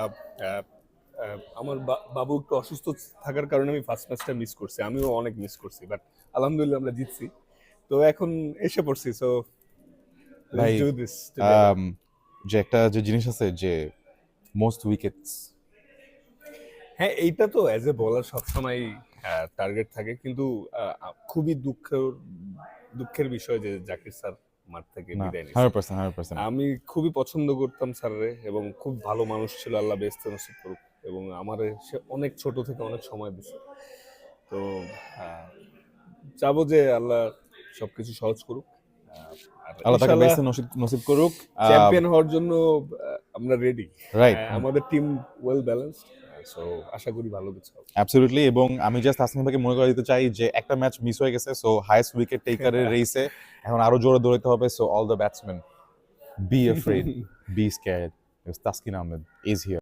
আহ, আমার বাবু একটু অসুস্থ থাকার কারণে আমি ফার্স্ট ম্যাচটা মিস করছি, আমিও অনেক মিস করছি, বাট আলহামদুলিল্লাহ আমরা জিতছি। তো এখন এসে পড়ছি, সো লেটস ভাই ডু দিস টুগেদার। আম, যে একটা যে জিনিস আছে যে মোস্ট উইকেটস, হ্যাঁ, এইটা তো অ্যাজ এ বোলার সবসময় টার্গেট থাকে, কিন্তু খুবই দুঃখের বিষয় যে জাকির স্যার মাঠ থেকে না বিদায় নিছে। 100%, 100%। আমি খুবই পছন্দ করতাম স্যারের, এবং খুব ভালো মানুষ ছিল, আল্লাহ বেহেশতে নসিব করুক। এবং আমার সে অনেক ছোট থেকে অনেক সময় দিছে। তো আহ, চাবো যে আল্লাহ সবকিছু সহজ করুক, আর আল্লাহ তাকে ইনশাল্লাহ বেস্ট নসিব নসিব করুক। চ্যাম্পিয়ন হওয়ার জন্য আমরা রেডি। রাইট, আমাদের টিম ওয়েল ব্যালেন্সড, সো আশা করি ভালো কিছু হবে। অ্যাবসলিউটলি। এবং আমি জাস্ট তাসকিন ভাইকে মনে করে দিতে চাই যে একটা ম্যাচ মিস হয়ে গেছে, সো হাইয়েস্ট উইকেট টেকারের রেসে এখন আরো জোরে দৌড়াতে হবে। So all the batsman, be afraid, be scared, Taskin Ahmed is here.